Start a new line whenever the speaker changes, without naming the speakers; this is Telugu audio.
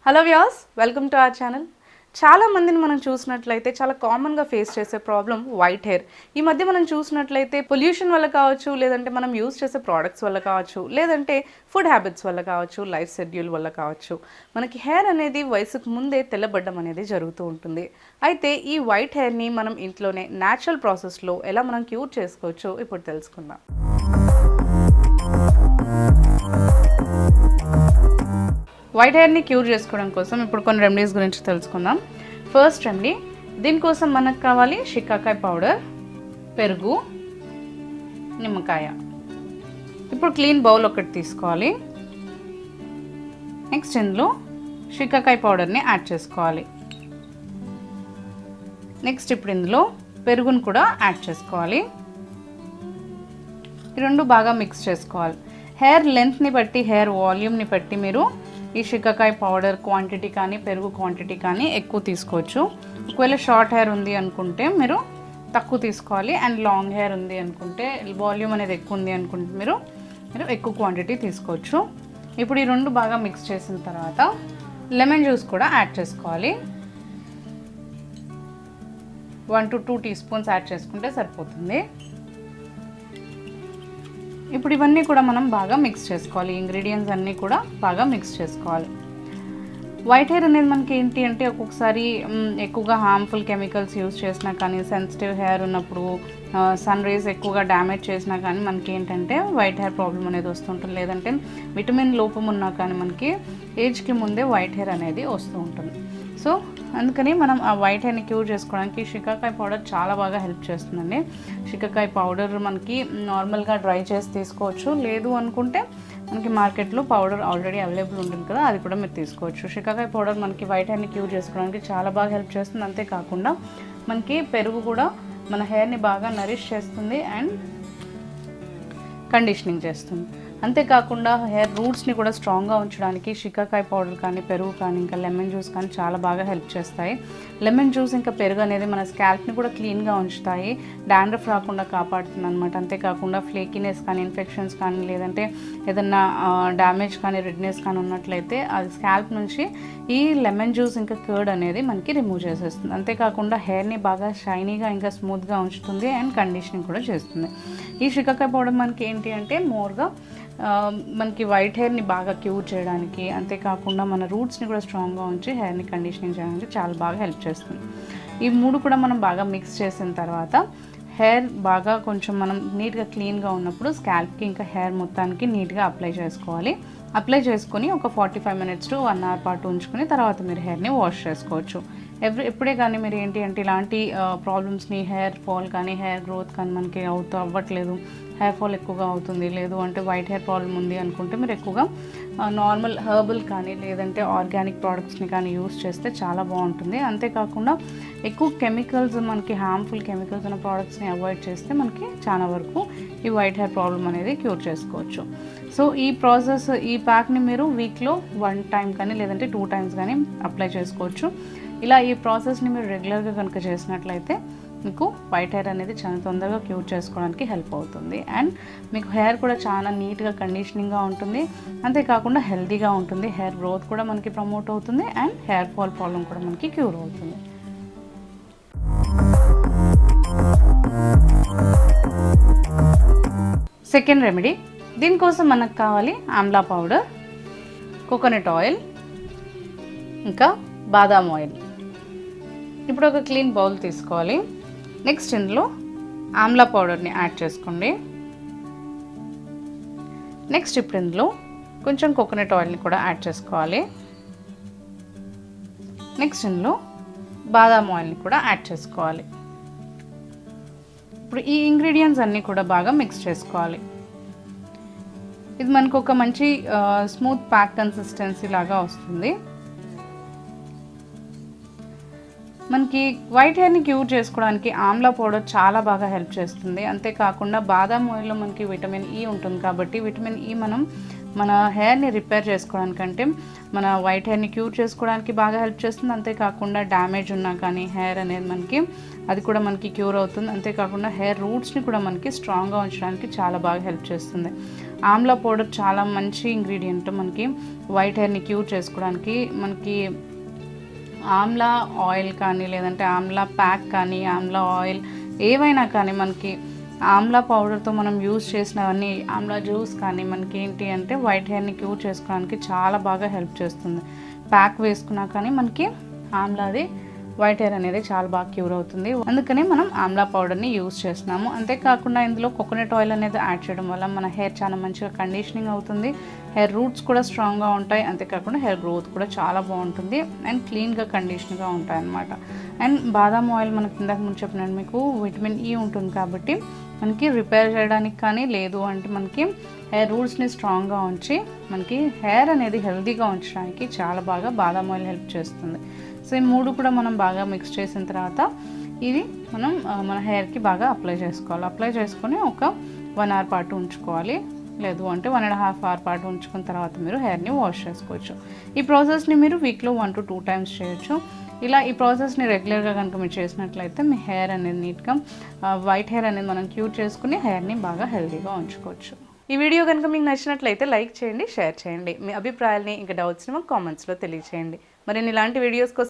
Hello viewers, welcome to our channel. చాలా మందిని మనం చూసినట్లయితే చాలా కామన్గా ఫేస్ చేసే ప్రాబ్లం వైట్ హెయిర్. ఈ మధ్య మనం చూసినట్లయితే పొల్యూషన్ వల్ల కావచ్చు, లేదంటే మనం యూస్ చేసే ప్రోడక్ట్స్ వల్ల కావచ్చు, లేదంటే ఫుడ్ హ్యాబిట్స్ వల్ల కావచ్చు, లైఫ్ షెడ్యూల్ వల్ల కావచ్చు, మనకి హెయిర్ అనేది వయసుకు ముందే తెల్లబడ్డం అనేది జరుగుతూ ఉంటుంది. అయితే ఈ వైట్ హెయిర్ని మనం ఇంట్లోనే న్యాచురల్ ప్రాసెస్లో ఎలా మనం క్యూర్ చేసుకోవచ్చో ఇప్పుడు తెలుసుకుందాం. వైట్ హెయిర్ని క్యూర్ చేసుకోవడం కోసం ఇప్పుడు కొన్ని రెమెడీస్ గురించి తెలుసుకుందాం. ఫస్ట్ రెమెడీ, దీనికోసం మనకు కావాలి షికాకాయ పౌడర్, పెరుగు, నిమ్మకాయ. ఇప్పుడు క్లీన్ బౌల్ ఒకటి తీసుకోవాలి. నెక్స్ట్ ఇందులో షికాకాయ పౌడర్ని యాడ్ చేసుకోవాలి. నెక్స్ట్ ఇప్పుడు ఇందులో పెరుగును కూడా యాడ్ చేసుకోవాలి. ఈ రెండు బాగా మిక్స్ చేసుకోవాలి. హెయిర్ లెంత్ని బట్టి, హెయిర్ వాల్యూమ్ని బట్టి మీరు ఈ షికాకాయ పౌడర్ క్వాంటిటీ కానీ పెరుగు క్వాంటిటీ కానీ ఎక్కువ తీసుకోవచ్చు. ఒకవేళ షార్ట్ హెయిర్ ఉంది అనుకుంటే మీరు తక్కువ తీసుకోవాలి, అండ్ లాంగ్ హెయిర్ ఉంది అనుకుంటే, వాల్యూమ్ అనేది ఎక్కువ ఉంది అనుకుంటే మీరు ఎక్కువ క్వాంటిటీ తీసుకోవచ్చు. ఇప్పుడు ఈ రెండు బాగా మిక్స్ చేసిన తర్వాత లెమన్ జ్యూస్ కూడా యాడ్ చేసుకోవాలి. 1 to 2 teaspoons యాడ్ చేసుకుంటే సరిపోతుంది. ఇప్పుడు ఇవన్నీ కూడా మనం బాగా మిక్స్ చేసుకోవాలి. ఇంగ్రీడియంట్స్ అన్నీ కూడా బాగా మిక్స్ చేసుకోవాలి. వైట్ హెయిర్ అనేది మనకి ఏంటి అంటే ఒక్కొక్కసారి ఎక్కువగా హార్మ్ఫుల్ కెమికల్స్ యూజ్ చేసినా కానీ, సెన్సిటివ్ హెయిర్ ఉన్నప్పుడు సన్ రేస్ ఎక్కువగా డ్యామేజ్ చేసినా కానీ మనకి ఏంటంటే వైట్ హెయిర్ ప్రాబ్లం అనేది వస్తుంటుంది. లేదంటే విటమిన్ లోపం ఉన్నా కానీ మనకి ఏజ్కి ముందే వైట్ హెయిర్ అనేది వస్తూ ఉంటుంది. సో అందుకని మనం ఆ వైట్ హెయిర్ని క్యూర్ చేసుకోవడానికి షికాకాయ పౌడర్ చాలా బాగా హెల్ప్ చేస్తుందండి. షికాకాయ పౌడర్ మనకి నార్మల్గా డ్రై చేసి తీసుకోవచ్చు, లేదు అనుకుంటే మనకి మార్కెట్లో పౌడర్ ఆల్రెడీ అవైలబుల్ ఉంటుంది కదా, అది కూడా మీరు తీసుకోవచ్చు. షికాకాయ పౌడర్ మనకి వైట్ హెయిర్ని క్యూర్ చేసుకోవడానికి చాలా బాగా హెల్ప్ చేస్తుంది. అంతేకాకుండా మనకి పెరుగు కూడా మన హెయిర్ని బాగా నరిష్ చేస్తుంది అండ్ కండిషనింగ్ చేస్తుంది. అంతేకాకుండా హెయిర్ రూట్స్ని కూడా స్ట్రాంగ్గా ఉంచడానికి షికాకాయ పౌడర్ కానీ, పెరుగు కానీ, ఇంకా లెమన్ జ్యూస్ కానీ చాలా బాగా హెల్ప్ చేస్తాయి. లెమన్ జ్యూస్ ఇంకా పెరుగు అనేది మన స్కాల్ప్ని కూడా క్లీన్గా ఉంచుతాయి, డాండ్రఫ్ రాకుండా కాపాడుతుంది అనమాట. అంతేకాకుండా ఫ్లేకినెస్ కానీ, ఇన్ఫెక్షన్స్ కానీ, లేదంటే ఏదన్నా డ్యామేజ్ కానీ, రెడ్నెస్ కానీ ఉన్నట్లయితే అది స్కాల్ప్ నుంచి ఈ లెమన్ జ్యూస్ ఇంకా కర్డ్ అనేది మనకి రిమూవ్ చేసేస్తుంది. అంతేకాకుండా హెయిర్ని బాగా షైనీగా ఇంకా స్మూత్గా ఉంచుతుంది అండ్ కండిషనింగ్ కూడా చేస్తుంది. ఈ షికాకాయ పౌడర్ మనకి ఏంటి అంటే మోర్గా మనకి వైట్ హెయిర్ని బాగా క్యూర్ చేయడానికి, అంతేకాకుండా మన రూట్స్ని కూడా స్ట్రాంగ్గా ఉంచి హెయిర్ని కండిషనింగ్ చేయడానికి చాలా బాగా హెల్ప్ చేస్తుంది. ఈ మూడు కూడా మనం బాగా మిక్స్ చేసిన తర్వాత హెయిర్ బాగా కొంచెం మనం నీట్గా క్లీన్గా ఉన్నప్పుడు స్కాల్ప్కి ఇంకా హెయిర్ మొత్తానికి నీట్గా అప్లై చేసుకోవాలి. అప్లై చేసుకొని ఒక 45 minutes to 1 hour పాటు ఉంచుకొని తర్వాత మీరు హెయిర్ని వాష్ చేసుకోవచ్చు. ఎప్పుడే కానీ మీరు ఏంటి అంటే ఇలాంటి ప్రాబ్లమ్స్ని, హెయిర్ ఫాల్ కానీ, హెయిర్ గ్రోత్ కానీ మనకి అవ్వట్లేదు, హెయిర్ ఫాల్ ఎక్కువగా అవుతుంది, లేదు అంటే వైట్ హెయిర్ ప్రాబ్లం ఉంది అనుకుంటే మీరు ఎక్కువగా నార్మల్ హెర్బల్ కానీ, లేదంటే ఆర్గానిక్ ప్రోడక్ట్స్ని కానీ యూస్ చేస్తే చాలా బాగుంటుంది. అంతేకాకుండా ఎక్కువ కెమికల్స్, మనకి హార్మ్ఫుల్ కెమికల్స్ ఉన్న ప్రోడక్ట్స్ని అవాయిడ్ చేస్తే మనకి చాలా వరకు ఈ వైట్ హెయిర్ ప్రాబ్లం అనేది క్యూర్ చేసుకోవచ్చు. సో ఈ ప్రాసెస్, ఈ ప్యాక్ని మీరు వీక్లో 1 time కానీ, లేదంటే 2 times కానీ అప్లై చేసుకోవచ్చు. ఇలా ఈ ప్రాసెస్ని మీరు రెగ్యులర్గా కనుక చేసినట్లయితే మీకు వైట్ హెయిర్ అనేది చాలా తొందరగా క్యూర్ చేసుకోవడానికి హెల్ప్ అవుతుంది. అండ్ మీకు హెయిర్ కూడా చాలా నీట్గా కండిషనింగ్గా ఉంటుంది. అంతేకాకుండా హెల్తీగా ఉంటుంది. హెయిర్ గ్రోత్ కూడా మనకి ప్రమోట్ అవుతుంది అండ్ హెయిర్ ఫాల్ ప్రాబ్లం కూడా మనకి క్యూర్ అవుతుంది. సెకండ్ రెమెడీ, దీనికోసం మనకు కావాలి ఆమ్లా పౌడర్, కోకోనట్ ఆయిల్, ఇంకా బాదాం ఆయిల్. ఇప్పుడు ఒక క్లీన్ బౌల్ తీసుకోవాలి. నెక్స్ట్ ఇందులో ఆమ్లా పౌడర్ని యాడ్ చేసుకోండి. నెక్స్ట్ ఇప్పుడు ఇందులో కొంచెం కోకోనట్ ఆయిల్ని కూడా యాడ్ చేసుకోవాలి. నెక్స్ట్ ఇందులో బాదాం ఆయిల్ని కూడా యాడ్ చేసుకోవాలి. ఇప్పుడు ఈ ఇంగ్రీడియంట్స్ అన్నీ కూడా బాగా మిక్స్ చేసుకోవాలి. ఇది మనకు ఒక మంచి స్మూత్ ప్యాక్ కన్సిస్టెన్సీ లాగా వస్తుంది. మనకి వైట్ హెయిర్ని క్యూర్ చేసుకోవడానికి ఆమ్లా పౌడర్ చాలా బాగా హెల్ప్ చేస్తుంది. అంతేకాకుండా బాదాం ఆయిల్లో మనకి విటమిన్ ఈ ఉంటుంది కాబట్టి విటమిన్ ఈ మన హెయిర్ని రిపేర్ చేసుకోవడానికంటే మన వైట్ హెయిర్ని క్యూర్ చేసుకోవడానికి బాగా హెల్ప్ చేస్తుంది. అంతేకాకుండా డ్యామేజ్ ఉన్నా కానీ హెయిర్ అనేది మనకి అది కూడా మనకి క్యూర్ అవుతుంది. అంతేకాకుండా హెయిర్ రూట్స్ని కూడా మనకి స్ట్రాంగ్గా ఉంచడానికి చాలా బాగా హెల్ప్ చేస్తుంది. ఆమ్లా పౌడర్ చాలా మంచి ఇంగ్రీడియంట్ మనకి వైట్ హెయిర్ని క్యూర్ చేసుకోవడానికి. మనకి ఆమ్లా ఆయిల్ కానీ లేదంటే ఆమ్లా ప్యాక్ కానీ ఆమ్లా ఆయిల్ ఏవైనా కానీ మనకి ఆమ్లా పౌడర్తో మనం యూజ్ చేసినవన్నీ ఆమ్లా జ్యూస్ కానీ మనకి ఏంటి అంటే వైట్ హెయిర్ని క్యూర్ చేసుకోవడానికి చాలా బాగా హెల్ప్ చేస్తుంది. ప్యాక్ వేసుకున్నా కానీ మనకి ఆమ్లాది వైట్ హెయిర్ అనేది చాలా బాగా క్యూర్ అవుతుంది. అందుకని మనం ఆమ్లా పౌడర్ని యూజ్ చేస్తున్నాము. అంతేకాకుండా ఇందులో కోకోనట్ ఆయిల్ అనేది యాడ్ చేయడం వల్ల మన హెయిర్ చాలా మంచిగా కండిషనింగ్ అవుతుంది. హెయిర్ రూట్స్ కూడా స్ట్రాంగ్గా ఉంటాయి. అంతేకాకుండా హెయిర్ గ్రోత్ కూడా చాలా బాగుంటుంది అండ్ క్లీన్గా కండిషన్గా ఉంటాయి అన్నమాట. అండ్ బాదాం ఆయిల్ మనకి ఇందాక ముందు చెప్పినట్టు మీకు విటమిన్ ఈ ఉంటుంది కాబట్టి మనకి రిపేర్ చేయడానికి కానీ లేదు అంటే మనకి హెయిర్ రూట్స్ని స్ట్రాంగ్గా ఉంచి మనకి హెయిర్ అనేది హెల్తీగా ఉంచడానికి చాలా బాగా బాదాం ఆయిల్ హెల్ప్ చేస్తుంది. సో ఈ మూడు కూడా మనం బాగా మిక్స్ చేసిన తర్వాత ఇది మనం మన హెయిర్కి బాగా అప్లై చేసుకోవాలి. అప్లై చేసుకొని ఒక 1 అవర్ పాటు ఉంచుకోవాలి. లేదు అంటే 1.5 అవర్ పాటు ఉంచుకున్న తర్వాత మీరు హెయిర్ని వాష్ చేసుకోవచ్చు. ఈ ప్రాసెస్ని మీరు వీక్లో 1 to 2 times చేయొచ్చు. ఇలా ఈ ప్రాసెస్ని రెగ్యులర్గా కనుక మీరు చేసినట్లయితే మీ హెయిర్ అనేది నీట్గా వైట్ హెయిర్ అనేది మనం క్యూర్ చేసుకుని హెయిర్ని బాగా హెల్తీగా ఉంచుకోవచ్చు. ఈ వీడియో కనుక మీకు నచ్చినట్లయితే లైక్ చేయండి, షేర్ చేయండి. మీ అభిప్రాయాల్ని ఇంకా డౌట్స్ని మాకు కామెంట్స్లో తెలియచేయండి. మరి ఇలాంటి వీడియోస్ కోసం